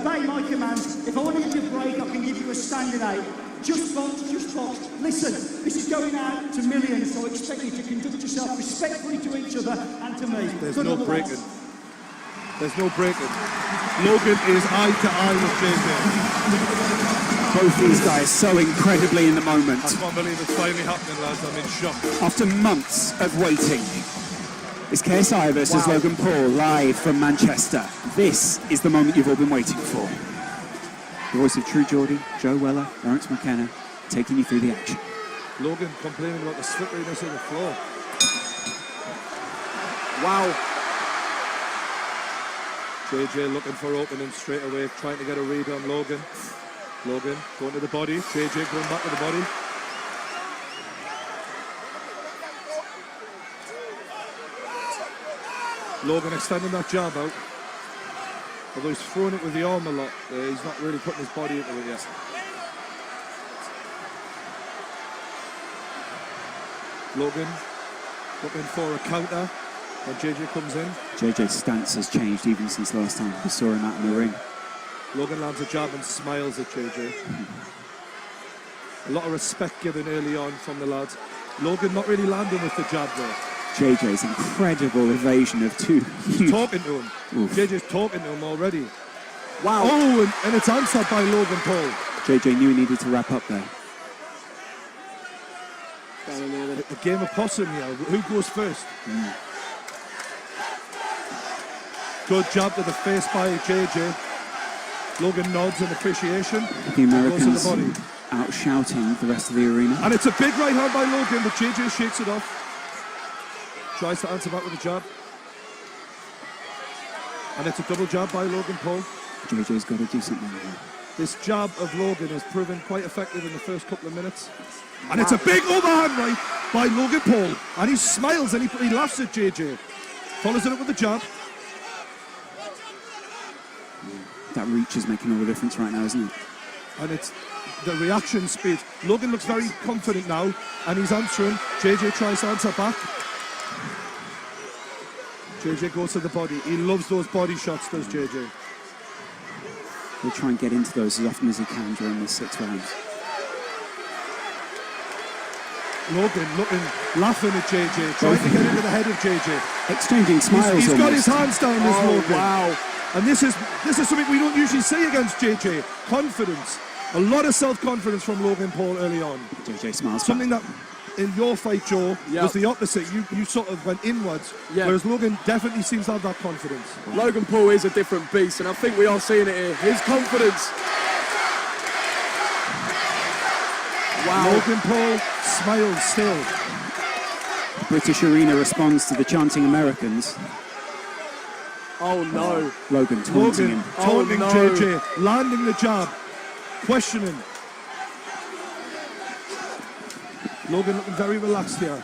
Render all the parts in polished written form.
obey my commands. If I want to give you a break, I can give you a standing 8. Just box, just box. Listen, this is going out to millions, so I expect you to conduct yourself respectfully to each other and to me. There's no breaking. There's no breaking. Logan is eye to eye with JJ. Both these guys so incredibly in the moment. I can't believe it's finally happening, lads. I'm in shock. After months of waiting, it's KSI versus Logan Paul live from Manchester. This is the moment you've all been waiting for. The voice of True Geordie, Joe Weller, Lawrence McKenna, taking you through the action. Logan complaining about the slipperiness of the floor. Wow. JJ looking for opening straight away, trying to get a read on Logan. Logan going to the body, JJ going back to the body. Logan extending that jab out. Although he's throwing it with the arm a lot, he's not really putting his body into it yet. Logan looking for a counter when JJ comes in. JJ's stance has changed even since last time we saw him out in the ring. Logan lands a jab and smiles at JJ. A lot of respect given early on from the lads. Logan not really landing with the jab though. JJ's incredible evasion of two huge... Talking to him. Oof. JJ's talking to him already. Wow. Oh, and it's answered by Logan Paul. JJ knew he needed to wrap up there. A game of possum here. Who goes first? Good jab to the face by JJ. Logan nods in appreciation. The Americans goes to the body. Out shouting the rest of the arena. And it's a big right hand by Logan, but JJ shakes it off. Tries to answer back with a jab. And it's a double jab by Logan Paul. JJ's got to do something here. This jab of Logan has proven quite effective in the first couple of minutes. And it's a big overhand right by Logan Paul. And he smiles and he laughs at JJ. Follows it up with a jab. That reach is making all the difference right now, isn't it? And it's the reaction speed. Logan looks very confident now, and he's answering. JJ tries to answer back. JJ goes to the body. He loves those body shots, does JJ. He'll try and get into those as often as he can during the 6 rounds. Logan looking, laughing at JJ, trying to get into the head of JJ. Exchanging smiles. He's got his hands down this Logan. Wow. And this is something we don't usually see against JJ. Confidence. A lot of self-confidence from Logan Paul early on. JJ smiles. Something that in your fight, Joe, was the opposite. You sort of went inwards, whereas Logan definitely seems to have that confidence. Logan Paul is a different beast, and I think we are seeing it here. His confidence. Wow. Logan Paul smiles still. The British arena responds to the chanting Americans. Oh no. Logan taunting him. Taunting JJ, landing the jab, questioning. Logan looking very relaxed here.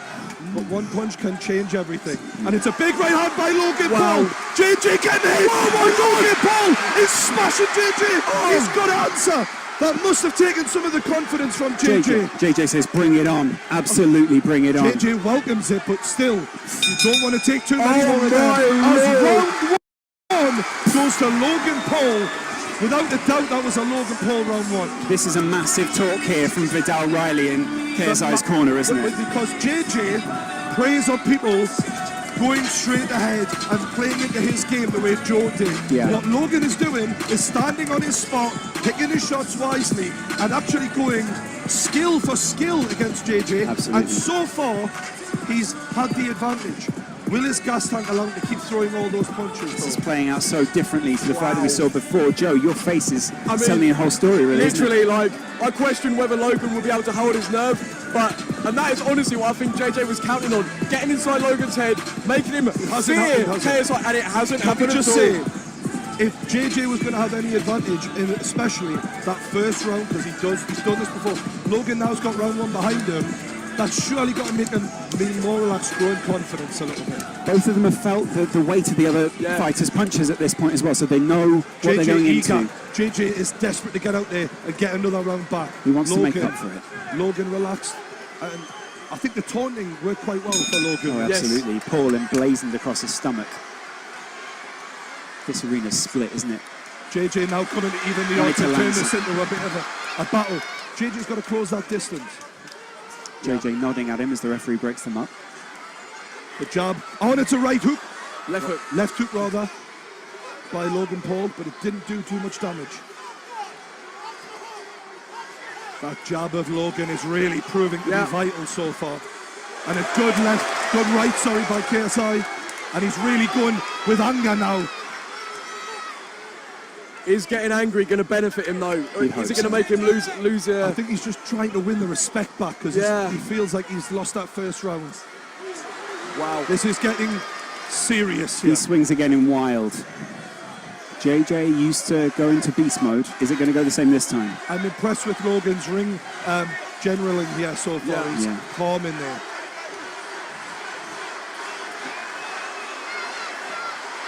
But one punch can change everything. And it's a big right hand by Logan Paul. JJ getting hit. Oh my God. Logan Paul is smashing JJ. He's got an answer. That must have taken some of the confidence from JJ. JJ says, bring it on. Absolutely bring it on. JJ welcomes it, but still, you don't want to take too many more of them. As round one goes to Logan Paul. Without a doubt, that was a Logan Paul round one. This is a massive talk here from Vidal Riley in KSI's corner, isn't it? Because JJ preys on people going straight ahead and playing into his game the way Joe did. Yeah. What Logan is doing is standing on his spot, picking his shots wisely, and actually going skill for skill against JJ. Absolutely. And so far, he's had the advantage. Will his gas tank allow him to keep throwing all those punches? This is playing out so differently to the fight that we saw before. Joe, your face is telling me a whole story, really. Literally, like, I question whether Logan will be able to hold his nerve, and that is honestly what I think JJ was counting on. Getting inside Logan's head, making him fear KSI, and it hasn't happened at all. If JJ was going to have any advantage in especially that first round, because he's done this before, Logan now's got round one behind him. That's surely got to make him be more relaxed, growing confidence a little bit. Both of them have felt the weight of the other fighters' punches at this point as well, so they know what they're going into. JJ is desperate to get out there and get another round back. He wants to make up for it. Logan relaxed, and I think the taunting worked quite well for Logan. Oh, absolutely. Yes. Paul emblazoned across his stomach. This arena's split, isn't it? JJ now coming to even the odds and turn this into a bit of a battle. JJ's got to close that distance. JJ nodding at him as the referee breaks them up. The jab. Oh, and it's a right hook. Left hook. Left hook, rather, by Logan Paul, but it didn't do too much damage. That jab of Logan is really proving to be vital so far. And a good right, by KSI. And he's really going with anger now. Is getting angry going to benefit him though? Is it going to make him lose? I think he's just trying to win the respect back because he feels like he's lost that first round. Wow. This is getting serious here. He swings again in wild. JJ used to go into beast mode. Is it going to go the same this time? I'm impressed with Logan's ring generaling here so far. He's calm in there.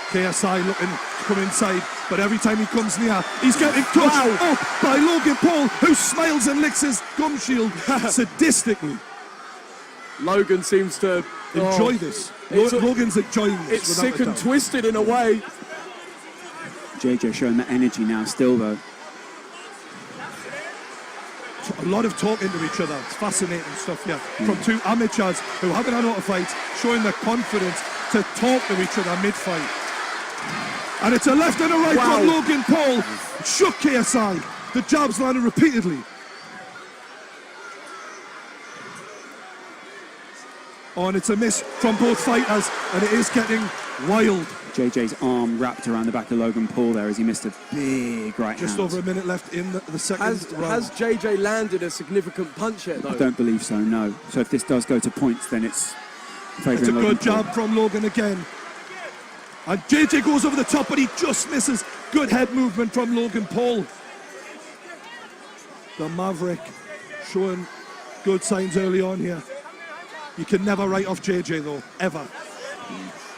KSI looking to come inside, but every time he comes near, he's getting touched up by Logan Paul, who smiles and licks his gum shield sadistically. Logan seems to enjoy this. Logan's enjoying this. It's sick and twisted in a way. JJ showing the energy now still though. A lot of talking to each other. It's fascinating stuff here. From two amateurs who haven't had a lot of fights, showing the confidence to talk to each other mid-fight. And it's a left and a right from Logan Paul. Shook KSI. The jabs landed repeatedly. Oh, and it's a miss from both fighters, and it is getting wild. JJ's arm wrapped around the back of Logan Paul there as he missed a big right hand. Just over a minute left in the second round. Has JJ landed a significant punch yet, though? I don't believe so, no. So if this does go to points, then it's It's a good jab from Logan again. And JJ goes over the top, but he just misses. Good head movement from Logan Paul. The Maverick showing good signs early on here. You can never write off JJ though, ever.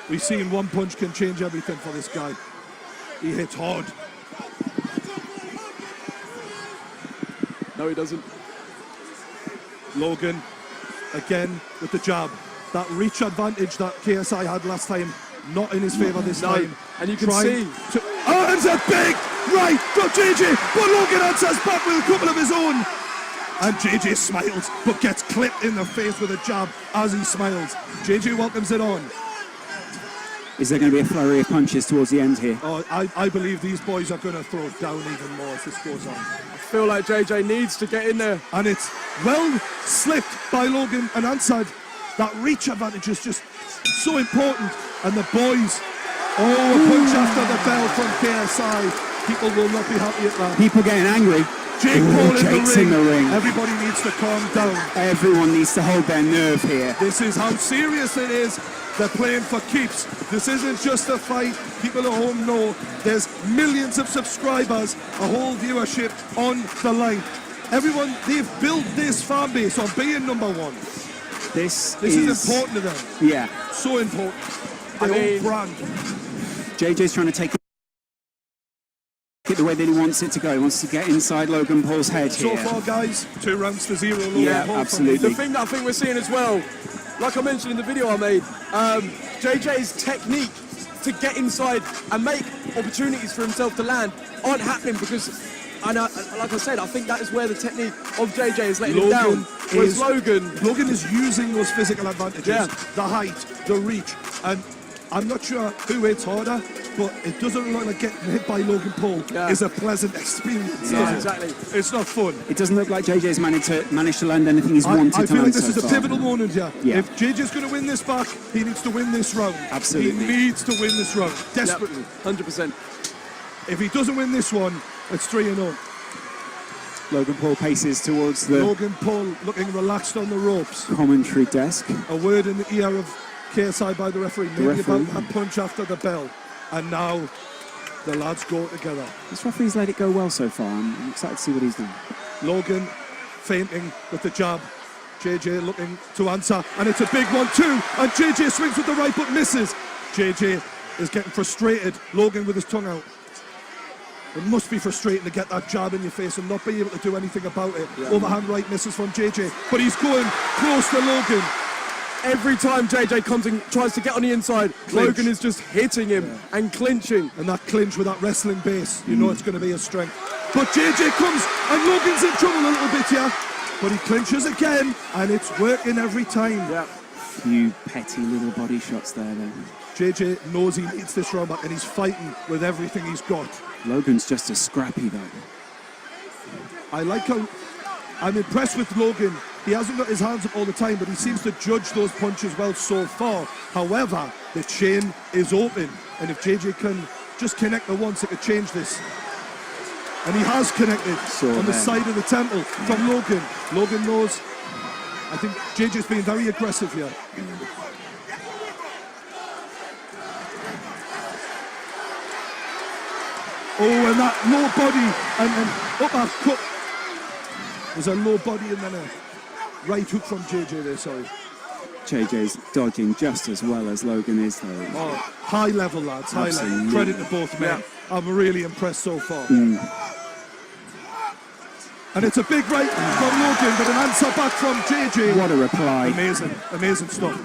We've seen one punch can change everything for this guy. He hits hard. No, he doesn't. Logan, again with the jab. That reach advantage that KSI had last time, not in his favour this time. And you can see. Oh, it's a big right from JJ, but Logan answers back with a couple of his own. And JJ smiles, but gets clipped in the face with a jab as he smiles. JJ welcomes it on. Is there going to be a flurry of punches towards the end here? Oh, I believe these boys are going to throw down even more as this goes on. I feel like JJ needs to get in there. And it's well slipped by Logan and answered. That reach advantage is just so important. And the boys, a punch after the bell from KSI. People will not be happy at that. People getting angry. Jake Paul in the ring. Everybody needs to calm down. Everyone needs to hold their nerve here. This is how serious it is. They're playing for keeps. This isn't just a fight. People at home know there's millions of subscribers, a whole viewership on the line. Everyone, they've built this fan base on being number one. This is important to them. Yeah. So important. Their own brand. JJ's trying to take it the way that he wants it to go. He wants to get inside Logan Paul's head here. So far, guys, 2 rounds to 0. Logan Paul absolutely. The thing that I think we're seeing as well, like I mentioned in the video I made, JJ's technique to get inside and make opportunities for himself to land aren't happening because, like I said, I think that is where the technique of JJ is letting him down. Whereas Logan is using those physical advantages, the height, the reach, and I'm not sure who hits harder, but it doesn't look like getting hit by Logan Paul is a pleasant experience. Yeah, exactly. It's not fun. It doesn't look like JJ's managed to land anything he's wanted to land. I feel like this so is a far. pivotal moment here. If JJ's going to win this back, he needs to win this round. Absolutely. He needs to win this round, desperately. 100%. If he doesn't win this one, it's 3-0. Logan Paul paces towards the Logan Paul looking relaxed on the ropes. commentary desk. A word in the ear of KSI by the referee, maybe about that punch after the bell. And now the lads go together. This referee's let it go well so far. I'm excited to see what he's done. Logan feinting with the jab. JJ looking to answer, and it's a big one too. And JJ swings with the right but misses. JJ is getting frustrated. Logan with his tongue out. It must be frustrating to get that jab in your face and not be able to do anything about it. Overhand right misses from JJ, but he's going close to Logan. every time JJ comes and tries to get on the inside, Logan is just hitting him and clinching. And that clinch with that wrestling base, you know it's going to be a strength. But JJ comes and Logan's in trouble a little bit here. But he clinches again and it's working every time. Yeah. Few petty little body shots there then. JJ knows he needs this round back and he's fighting with everything he's got. Logan's just as scrappy though. I like how I'm impressed with Logan. He hasn't got his hands up all the time, but he seems to judge those punches well so far. However, the chain is open, and if JJ can just connect the once, it could change this. And he has connected on the side of the temple from Logan. Logan knows. I think JJ's being very aggressive here. Oh, and that low body and uppercut. There's a low body and then a right hook from JJ there, sorry. JJ's dodging just as well as Logan is though. Oh, high level, lads, high level. Credit to both men. Yeah. I'm really impressed so far. And it's a big right from Logan, but an answer back from JJ. What a reply. Amazing, amazing stuff.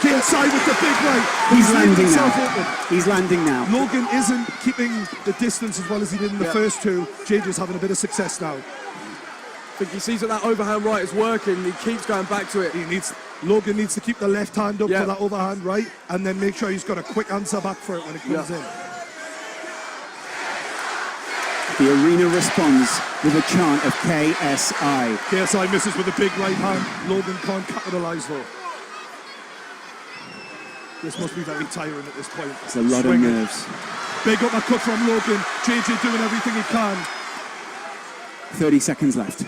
Inside with the big right. He's landing himself now. open. He's landing now. Logan isn't keeping the distance as well as he did in the first two. JJ's having a bit of success now. I think he sees that overhand right is working. He keeps going back to it. Logan needs to keep the left hand up for that overhand right, and then make sure he's got a quick answer back for it when it comes in. The arena responds with a chant of KSI. KSI misses with a big right hand. Logan can't capitalise though. This must be very tiring at this point. It's a lot of nerves. Big uppercut from Logan. JJ doing everything he can. 30 seconds left.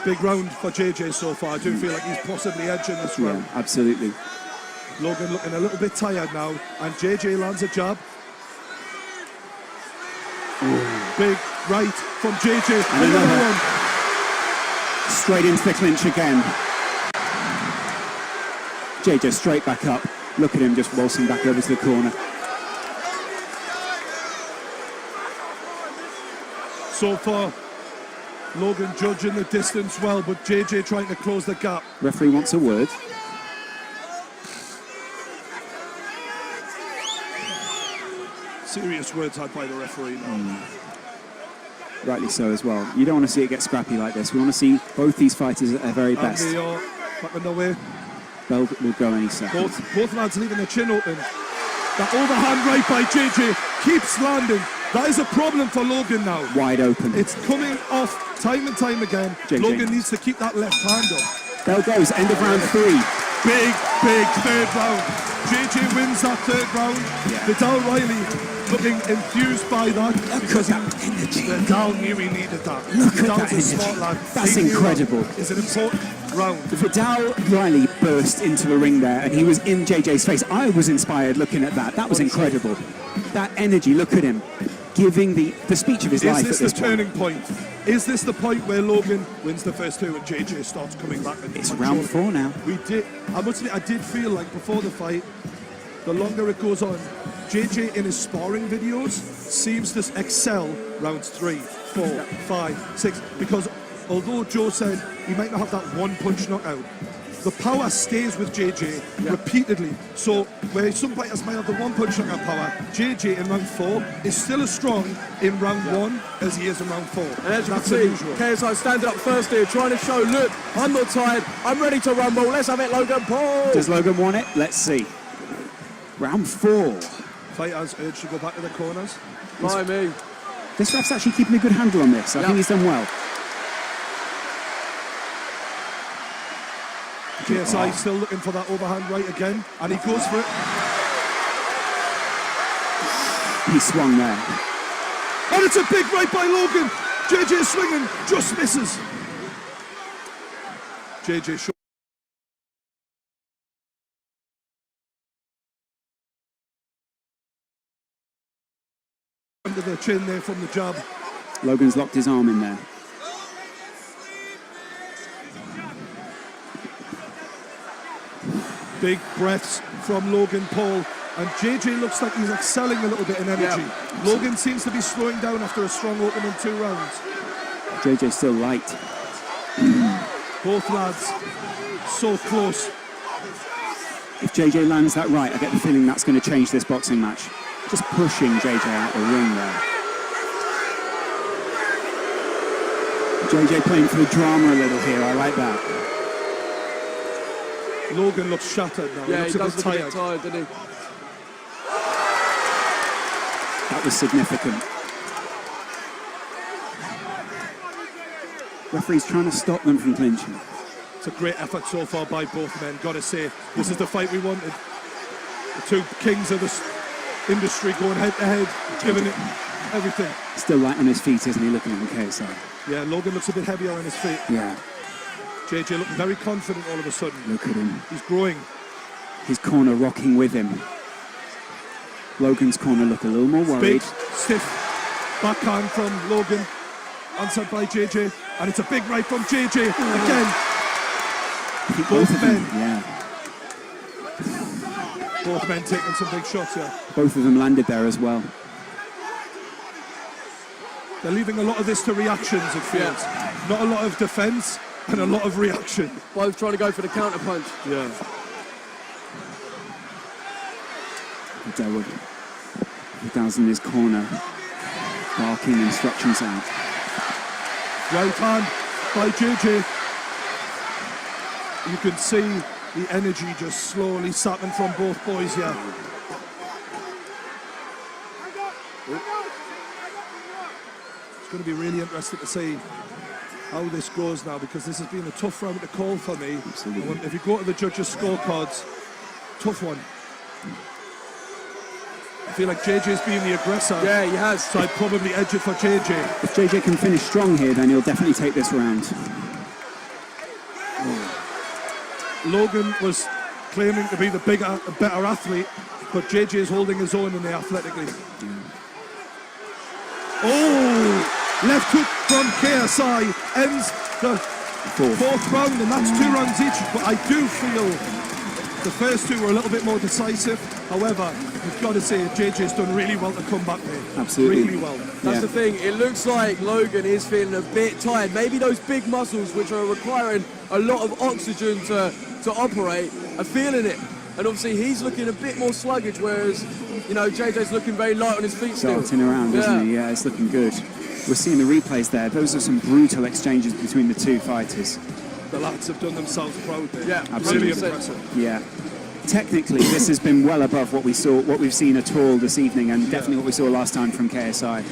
Big round for JJ so far. I do feel like he's possibly edging this round. Yeah, absolutely. Logan looking a little bit tired now, and JJ lands a jab. Big right from JJ. And another one. Straight into the clinch again. JJ straight back up. Look at him just waltzing back over to the corner. So far, Logan judging the distance well, but JJ trying to close the gap. Referee wants a word. Serious words had by the referee now. Rightly so as well. You don't want to see it get scrappy like this. We want to see both these fighters at their very best. And they are back on their way. Bell will go any second. Both lads leaving their chin open. That overhand right by JJ keeps landing. That is a problem for Logan now. Wide open. It's coming off time and time again. JJ. Logan needs to keep that left hand up. Bell goes, end of round 3. Big third round. JJ wins that third round. Vidal Riley looking enthused by that. Look at that energy. Vidal knew he needed that. Look at Vidal's that a energy. smart lad. That's He knew incredible. that. It's an important round. Vidal Riley burst into the ring there and he was in JJ's face. I was inspired looking at that. That was incredible. That energy, look at him. Giving the speech of his life at Is this this the turning point? Is this the point where Logan wins the first two and JJ starts coming back? And It's round 4 now. I must admit, I did feel like before the fight, the longer it goes on, JJ in his sparring videos seems to excel rounds 3, 4, 5, 6, because although Joe said he might not have that one punch knockout, the power stays with JJ repeatedly. So where some fighters might have the one punch knockout power, JJ in round 4 is still as strong in round 1 as he is in round 4. And as you That's can unusual. see, KSI standing up first here, trying to show, look, I'm not tired, I'm ready to rumble, let's have it, Logan Paul! Does Logan want it? Let's see. Round 4. Fighters urged to go back to the corners. By me. This ref's actually keeping a good handle on this. I think he's done well. KSI still looking for that overhand right again, and he goes for it. He swung there. And it's a big right by Logan. JJ swinging, just misses. JJ shot. Under the chin there from the jab. Logan's locked his arm in there. Big breaths from Logan Paul, and JJ looks like he's excelling a little bit in energy. Logan seems to be slowing down after a strong opening 2 rounds. JJ's still light. Both lads so close. If JJ lands that right, I get the feeling that's going to change this boxing match. Just pushing JJ out the ring there. JJ playing for the drama a little here, I like that. Logan looks shattered now. Yeah, he he looks does a look bit a bit tired. tired, doesn't he? That was significant. Referee's trying to stop them from clinching. It's a great effort so far by both men, gotta say. This is the fight we wanted. The two kings of the industry going head to head, giving it everything. Still light on his feet, isn't he, looking at the KSI? Yeah, Logan looks a bit heavier on his feet. Yeah. JJ looking very confident all of a sudden. Look at him. He's growing. His corner rocking with him. Logan's corner look a little more worried. Big, stiff backhand from Logan, answered by JJ, and it's a big right from JJ again. I think Both of them, men. yeah. Both men taking some big shots here. Both of them landed there as well. They're leaving a lot of this to reactions, it feels. Not a lot of defence and a lot of reaction. Both trying to go for the counter punch. Yeah. Delwood. Vidal's in his corner, barking instructions out. Right hand by JJ. You can see the energy just slowly sapping from both boys here. It's going to be really interesting to see how this goes now, because this has been a tough round to call for me. Absolutely. If you go to the judges' scorecards, tough one. I feel like JJ's being the aggressor. Yeah, he has. So I'd probably edge it for JJ. If JJ can finish strong here, then he'll definitely take this round. Logan was claiming to be the bigger, better athlete, but JJ is holding his own in the athletically. Oh, left hook from KSI ends the fourth round, and that's 2 rounds each. But I do feel the first 2 were a little bit more decisive. However, you've got to say JJ's done really well to come back there. Absolutely. Really well. That's the thing. It looks like Logan is feeling a bit tired. Maybe those big muscles, which are requiring a lot of oxygen to operate, are feeling it. And obviously he's looking a bit more sluggish, whereas, you know, JJ's looking very light on his feet still. Darting around, isn't he? Yeah, it's looking good. We're seeing the replays there. Those are some brutal exchanges between the two fighters. The lads have done themselves proud there. Yeah, Really 100%. impressive. Yeah. Technically, this has been well above what we've seen at all this evening, and definitely what we saw last time from KSI.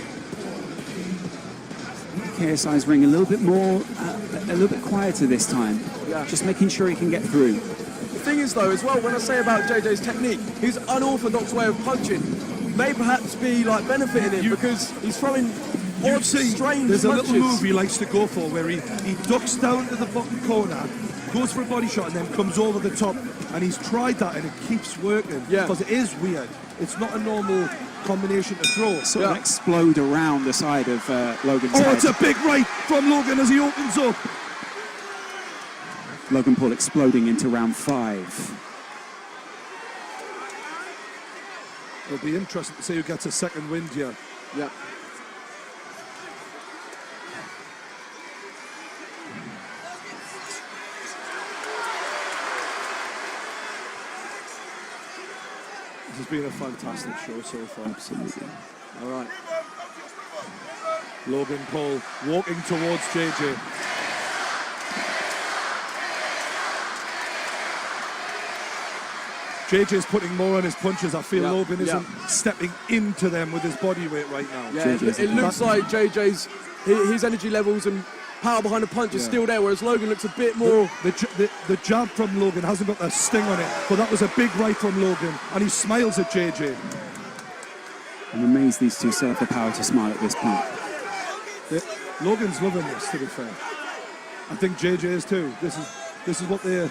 KSI's ring a little bit more, a little bit quieter this time. Yeah. Just making sure he can get through. The thing is, though, as well, when I say about JJ's technique, his unorthodox way of punching may perhaps be like benefiting him, because he's throwing odd, strange there's punches. a little move he likes to go for where he ducks down to the bottom corner, goes for a body shot, and then comes over the top. And he's tried that, and it keeps working. Yeah. Because it is weird. It's not a normal combination to throw. Sort of explode around the side of Logan's Oh, head. it's a big right from Logan as he opens up. Logan Paul exploding into round 5. It'll be interesting to see who gets a second wind here. Yeah. This has been a fantastic show so far. Absolutely. All right. Logan Paul walking towards JJ. JJ's putting more on his punches. I feel Logan isn't stepping into them with his body weight right now. Yeah, it looks like JJ's his energy levels and power behind the punch is still there, whereas Logan looks a bit more. The jab from Logan hasn't got that sting on it, but that was a big right from Logan, and he smiles at JJ. I'm amazed these two still have the power to smile at this point. Logan's loving this, to be fair. I think JJ is too. This is what they're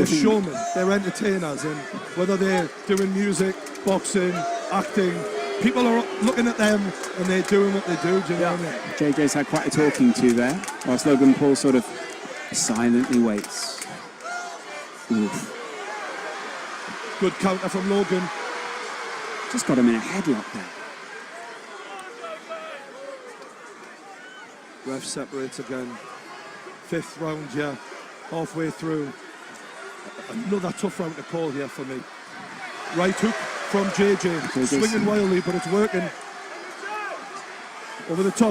showmen, they're entertainers, and whether they're doing music, boxing, acting, people are looking at them and they're doing what they do. Do you know what I mean? JJ's had quite a talking to there, whilst Logan Paul sort of silently waits. Oof. Good counter from Logan. Just got him in a headlock there. Ref separates again. 5th round, yeah. Halfway through. Another tough round to call here for me. Right hook from JJ. Swinging wildly, but it's working. Over the top.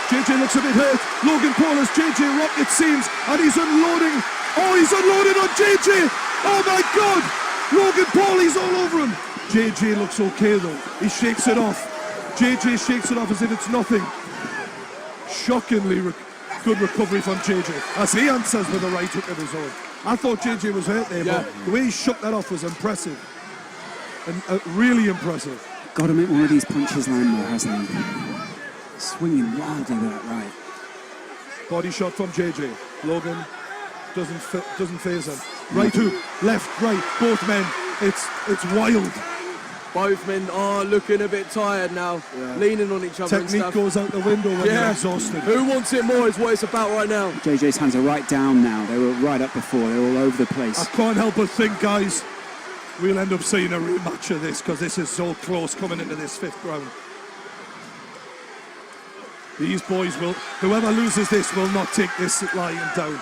JJ looks a bit hurt. Logan Paul has JJ rocked, it seems, and he's unloading. Oh, he's unloaded on JJ. Oh my God. Logan Paul, he's all over him. JJ looks okay though. He shakes it off. JJ shakes it off as if it's nothing. Shockingly good recovery from JJ as he answers with a right hook of his own. I thought JJ was hurt there, but the way he shook that off was impressive. And really impressive. Got to make one of these punches land more, hasn't he? Swinging wildly with that right. Body shot from JJ. Logan doesn't faze him. Right hook, left, right, both men. It's wild. Both men are looking a bit tired now, leaning on each other. Technique and stuff. goes out the window when you're exhausted. Who wants it more is what it's about right now. JJ's hands are right down now. They were right up before. They're all over the place. I can't help but think, guys, we'll end up seeing a rematch of this because this is so close coming into this 5th round. These boys will, whoever loses this will not take this lying down.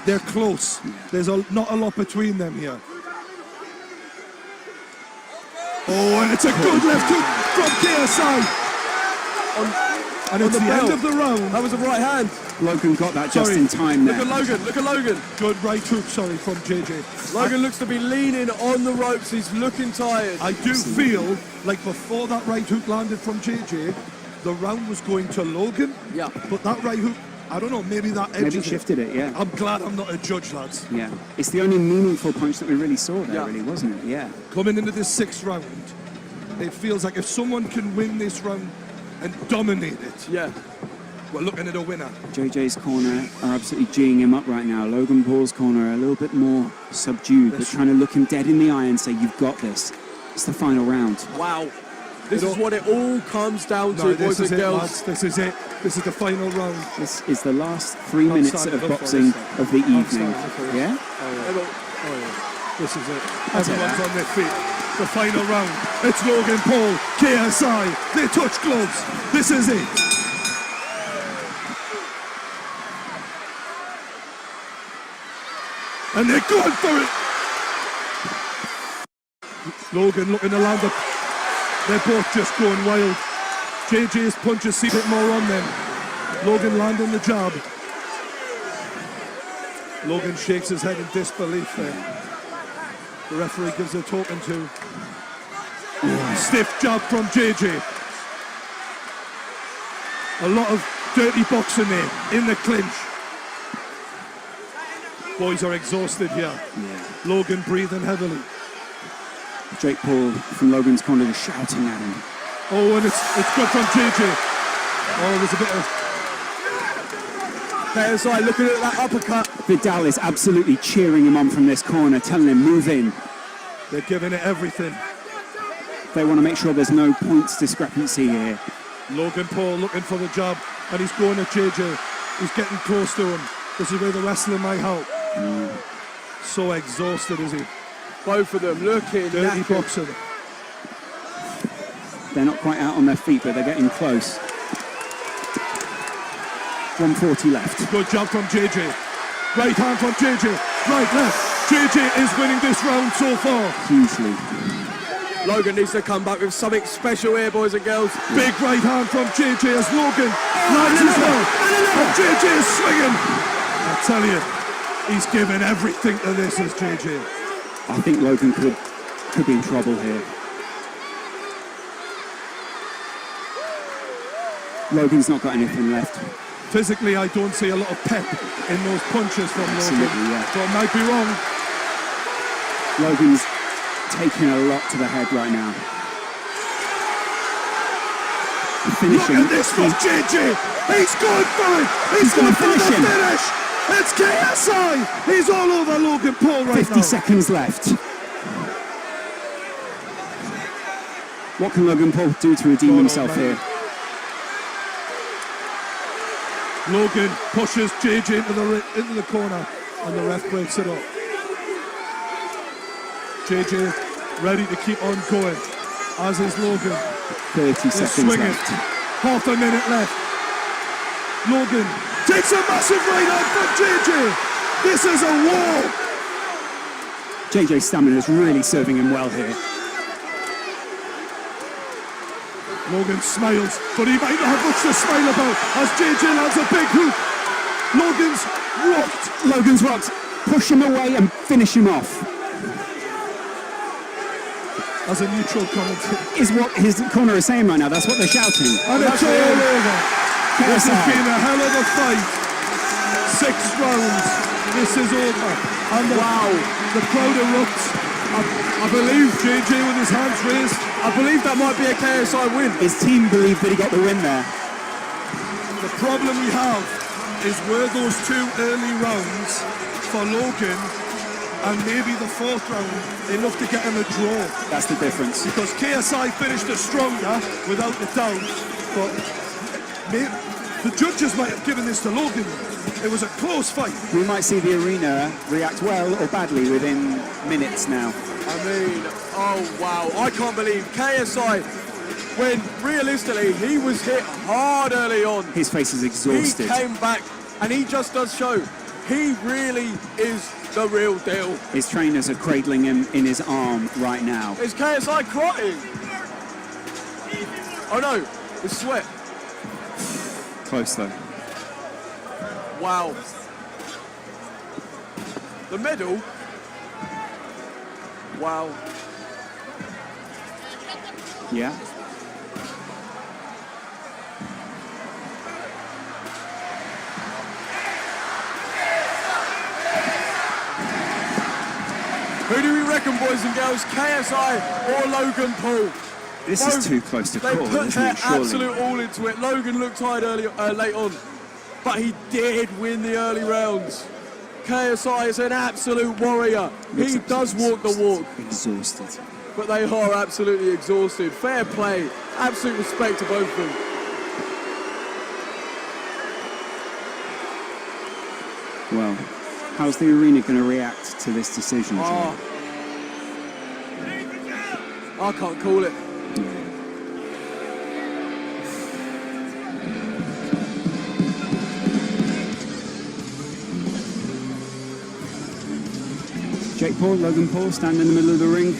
They're close. There's not a lot between them here. Oh, and it's a good left hook from KSI. And it's the end of the round. That was a right hand. Logan got that just in time there. Look at Logan. Good right hook, from JJ. Logan looks to be leaning on the ropes. He's looking tired. I do feel like before that right hook landed from JJ, the round was going to Logan. Yeah. But that right hook, I don't know, maybe that edged Maybe shifted it, yeah. I'm glad I'm not a judge, lads. Yeah. It's the only meaningful punch that we really saw there, really, wasn't it? Yeah. Coming into this 6th round, it feels like if someone can win this round and dominate it, we're looking at a winner. JJ's corner are absolutely geeing him up right now. Logan Paul's corner are a little bit more subdued, but trying to look him dead in the eye and say, you've got this. It's the final round. Wow. This is what it all comes down to, boys and girls. Lads. This is it. This is the final round. This is the last 3 minutes of boxing of the evening. Yeah? This is it. Everyone's on their feet. The final round. It's Logan Paul, KSI. They touch gloves. This is it. And they're going for it. Logan looking to land up. They're both just going wild. JJ's punches seem a bit more on them. Logan landing the jab. Logan shakes his head in disbelief there. The referee gives a talking to. Stiff jab from JJ. A lot of dirty boxing there in the clinch. Boys are exhausted here. Logan breathing heavily. Jake Paul from Logan's corner just shouting at him. Oh, and it's good from JJ. Oh, there's a bit of... KSI looking at that uppercut. Vidal is absolutely cheering him on from this corner, telling him, move in. They're giving it everything. They want to make sure there's no points discrepancy here. Logan Paul looking for the jab, and he's going at JJ. He's getting close to him. This is where the wrestling might help. So exhausted, is he? Both of them looking dirty boxing. They're not quite out on their feet, but they're getting close. 140 left. Good job from JJ. Right hand from JJ. Right, left. JJ is winning this round so far. Hugely. Logan needs to come back with something special here, boys and girls. Big right hand from JJ as Logan lands as well. And JJ is swinging. I tell you, he's giving everything to this as JJ. I think Logan could be in trouble here. Logan's not got anything left. Physically, I don't see a lot of pep in those punches from Logan. So I might be wrong. Logan's taking a lot to the head right now. Finishing. Look at this from JJ. He's going for it. He's going for the finish. It's KSI. He's all over Logan Paul right 50 now. 50 seconds left. What can Logan Paul do to redeem himself here? Logan pushes JJ into the corner, and the ref breaks it up. JJ ready to keep on going, as is Logan. 30 seconds swinging. left. Half a minute left. Logan takes a massive right hand from JJ. This is a war. JJ's stamina is really serving him well here. Logan smiles, but he might not have much to smile about as JJ lands a big hook. Logan's rocked. Push him away and finish him off. As a neutral comment. Is what his corner is saying right now. That's what they're shouting. And it's all over. This has been a hell of a fight. 6 rounds. This is over. And the crowd erupts. I believe JJ with his hands raised. I believe that might be a KSI win. His team believed that he got the win there. The problem we have is were those 2 early rounds for Logan and maybe the 4th round enough to get him a draw. That's the difference. Because KSI finished it stronger, without a doubt, but the judges might have given this to Logan. It was a close fight. We might see the arena react well or badly within minutes now. I mean, oh wow, I can't believe KSI, when realistically he was hit hard early on. His face is exhausted. He came back and he just does show he really is the real deal. His trainers are cradling him in his arm right now. Is KSI crying? Oh no, it's sweat. Close though. Wow. The medal? Wow. Yeah. Who do we reckon, boys and girls? KSI or Logan Paul? This is too close to call, They put isn't their it, surely? absolute all into it. Logan looked tired late on, but he did win the early rounds. KSI is an absolute warrior. He does walk the walk. Exhausted. But they are absolutely exhausted. Fair play. Absolute respect to both of them. Well, how's the arena going to react to this decision, Joe? I can't call it. Jake Paul, Logan Paul stand in the middle of the ring.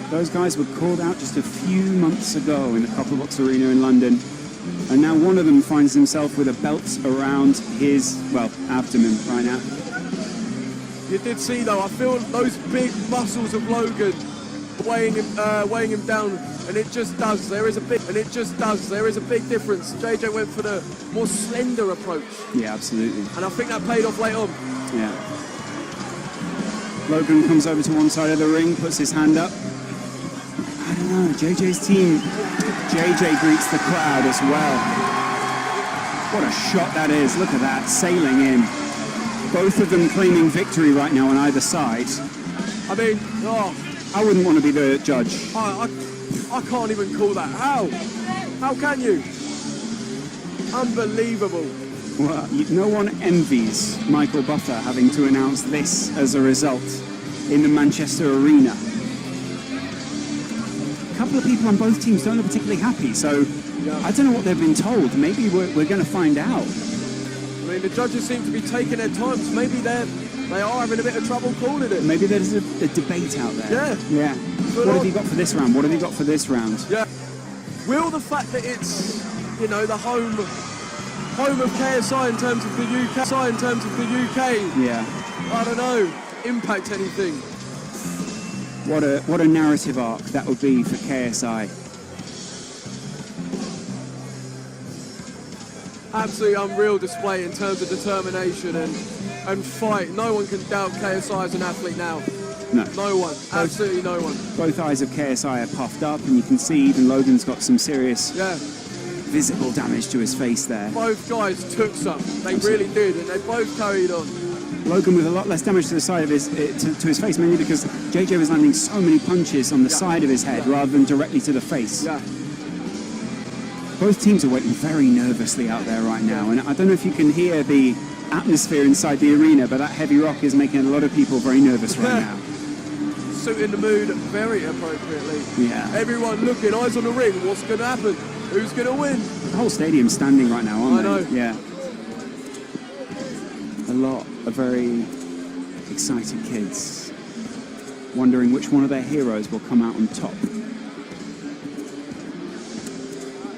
Those guys were called out just a few months ago in the Copperbox Arena in London. And now one of them finds himself with a belt around his, well, abdomen right now. You did see though, I feel those big muscles of Logan weighing him down, and it just does. There is a big difference. JJ went for the more slender approach. Yeah, absolutely. And I think that paid off late on. Yeah. Logan comes over to one side of the ring, puts his hand up. I don't know, JJ's team. JJ greets the crowd as well. What a shot that is. Look at that, sailing in. Both of them claiming victory right now on either side. I mean, I wouldn't want to be the judge. I can't even call that. How can you? Unbelievable. Well, no one envies Michael Buffer having to announce this as a result in the Manchester Arena. A couple of people on both teams don't look particularly happy, so I don't know what they've been told. Maybe we're going to find out. I mean, the judges seem to be taking their time, so maybe they are having a bit of trouble calling it. Maybe there's a debate out there. Yeah. What have you got for this round? What have you got for this round? Yeah. Will the fact that it's, the home of KSI in terms of the UK, Yeah. I don't know, impact anything? What a narrative arc that would be for KSI. Absolutely unreal display in terms of determination and fight. No one can doubt KSI as an athlete now. No one. Absolutely no one. Both eyes of KSI are puffed up, and you can see even Logan's got some serious visible damage to his face there. Both guys took some. They really did, and they both carried on. Logan with a lot less damage to the side of his to his face, mainly because JJ was landing so many punches on the side of his head rather than directly to the face. Yeah. Both teams are waiting very nervously out there right now, and I don't know if you can hear the atmosphere inside the arena, but that heavy rock is making a lot of people very nervous right now. Suiting the mood very appropriately. Yeah. Everyone looking, eyes on the ring, what's going to happen? Who's going to win? The whole stadium's standing right now, aren't I know. they? Yeah. A lot of very excited kids wondering which one of their heroes will come out on top.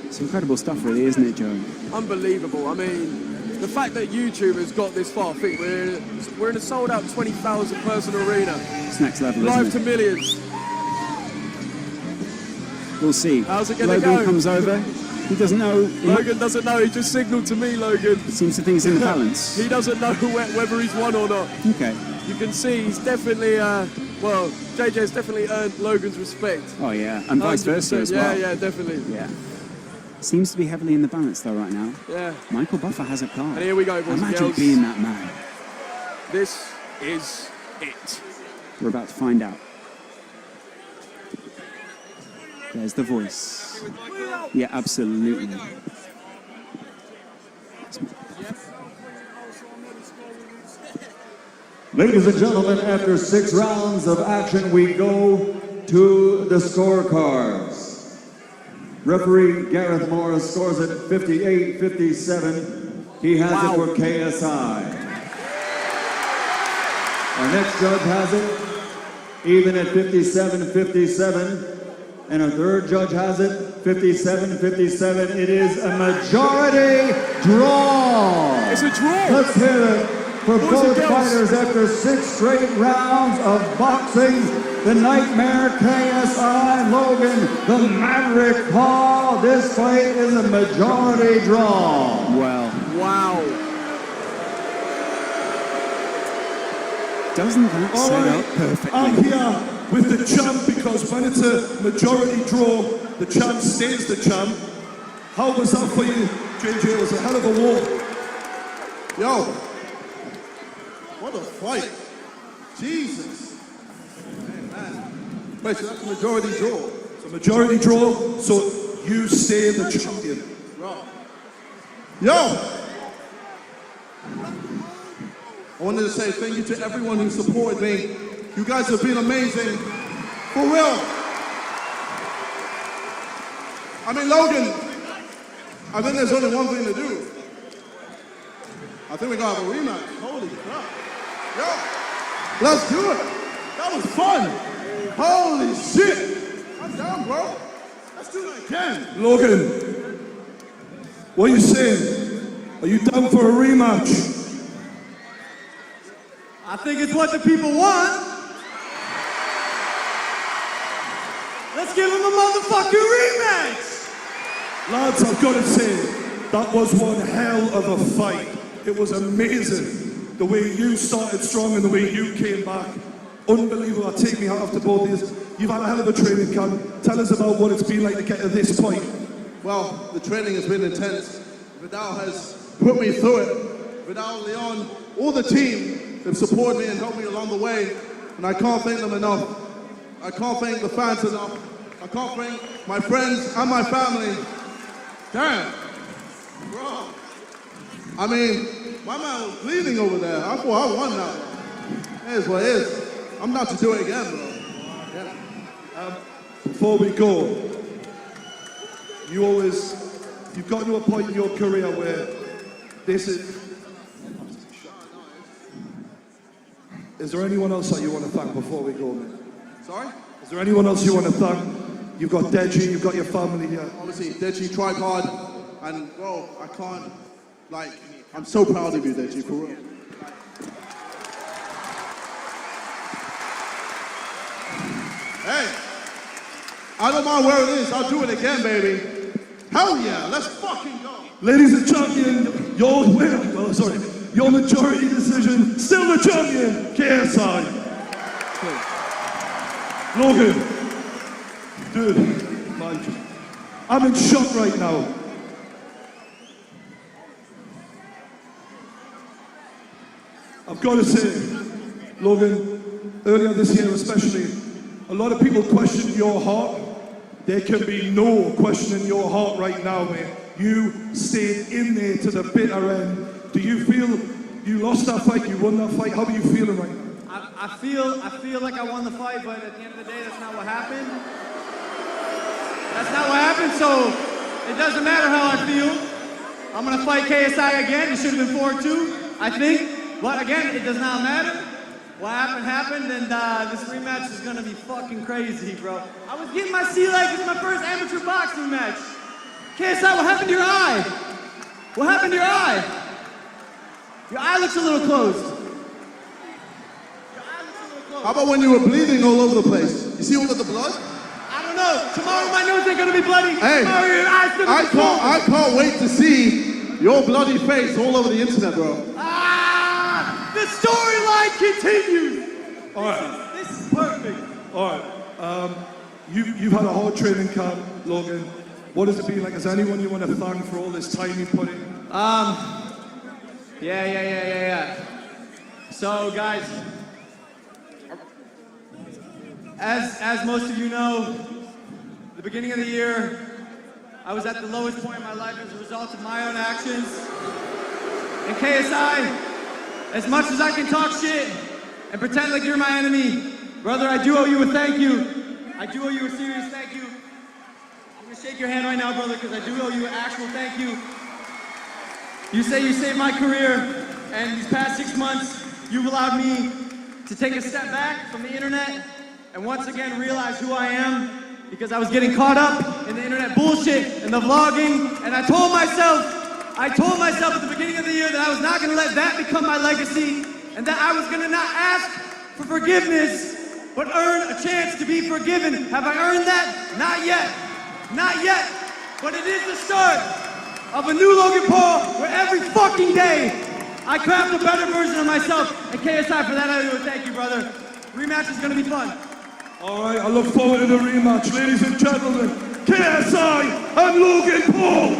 It's incredible stuff, really, isn't it, Joe? Unbelievable. I mean, the fact that YouTube has got this far, I think we're in a sold-out 20,000 person arena. It's next level, Live isn't to it? millions. We'll see. How's it gonna Logan go? comes over. He doesn't know. Logan doesn't know. He just signalled to me, Logan. Seems to think he's in balance. He doesn't know whether he's won or not. Okay. You can see he's definitely, well, JJ's definitely earned Logan's respect. Oh, yeah. And vice versa as well. Yeah, definitely. Yeah. Seems to be heavily in the balance, though, right now. Yeah. Michael Buffer has a card. And here we go, boys and Imagine girls. being that man. This is it. We're about to find out. There's the voice. Yeah, absolutely. Ladies and gentlemen, after 6 rounds of action, we go to the scorecards. Referee Gareth Morris scores it 58-57. He has it for KSI. Our next judge has it even at 57-57. And our third judge has it 57-57. It is a majority draw. It's a draw. Let's hear it for Boys both and girls. fighters after 6 straight rounds of boxing. The Nightmare KSI, Logan, the Maverick Paul. This fight is a majority draw. Well, Wow. doesn't that All set right, up perfectly? I'm here with the champ because when it's a majority draw, the champ stays the champ. How was that for you, JJ? It was a hell of a war. Yo, what a fight. Jesus. Man. Wait, so that's a majority draw. It's a majority draw, so you stay the champion. Yo! I wanted to say thank you to everyone who supported me. You guys have been amazing. For real. I mean, Logan, I think there's only one thing to do. I think we gotta have a rematch. Holy crap. Yo, let's do it. That was fun. Holy shit. I'm down, bro. Let's do it again. Logan, what are you saying? Are you down for a rematch? I think it's what the people want. Let's give them a motherfucking rematch. Lads, I've got to say, that was one hell of a fight. It was amazing. The way you started strong and the way you came back. Unbelievable. I take me hat off to both of you. You've had a hell of a training camp. Tell us about what it's been like to get to this point. Well, the training has been intense. Vidal has put me through it. Vidal, Leon, all the team have supported me and helped me along the way. And I can't thank them enough. I can't thank the fans enough. I can't thank my friends and my family. Damn. Bro. I mean, my man was bleeding over there. I thought I won that one. It is what it is. I'm about to do it again, bro. Yeah. Before we go, you've got to a point in your career where this is there anyone else that you want to thank before we go, man? Sorry? Is there anyone else you want to thank? You've got Deji, you've got your family here. Obviously, Deji tried hard, and bro, I can't, like, I'm so proud of you, Deji, for real. Hey, I don't mind where it is, I'll do it again, baby. Hell yeah, let's fucking go. Ladies and champion, your winner, your majority decision, still the champion, KSI. Logan, dude, man, I'm in shock right now. I've got to say, Logan, earlier this year especially, a lot of people questioned your heart. There can be no question in your heart right now, mate. You stayed in there to the bitter end. Do you feel you lost that fight, you won that fight? How are you feeling right now? I feel like I won the fight, but at the end of the day, that's not what happened. That's not what happened, so It doesn't matter how I feel. I'm gonna fight KSI again. It should have been 4-2, I think. But again, it does not matter. What happened, and this rematch is gonna be fucking crazy, bro. I was getting my sea legs. This is my first amateur boxing match. KSI, what happened to your eye? What happened to your eye? Your eye looks a little closed. Your eye looks a little closed. How about when you were bleeding all over the place? You see all of the blood? I don't know. Tomorrow my nose ain't gonna be bloody. Hey, Tomorrow your eye's gonna be swollen. I can't wait to see your bloody face all over the internet, bro. Ah! The storyline continues. All right. This is perfect. All right. You've had a hard training camp, Logan. What has it been like? Is there anyone you want to thank for all this time you put in? Yeah. So, guys, as most of you know, the beginning of the year, I was at the lowest point in my life as a result of my own actions. And KSI, as much as I can talk shit and pretend like you're my enemy, brother, I do owe you a thank you. I do owe you a serious thank you. I'm gonna shake your hand right now, brother, because I do owe you an actual thank you. You say you saved my career, and these past 6 months, you've allowed me to take a step back from the internet and once again realize who I am, because I was getting caught up in the internet bullshit and the vlogging, and I told myself at the beginning of the year that I was not gonna let that become my legacy, and that I was gonna not ask for forgiveness, but earn a chance to be forgiven. Have I earned that? Not yet. Not yet. But it is the start of a new Logan Paul, where every fucking day I craft a better version of myself. And KSI, for that I owe you a thank you, brother. Rematch is gonna be fun. All right, I look forward to the rematch. Ladies and gentlemen, KSI and Logan Paul.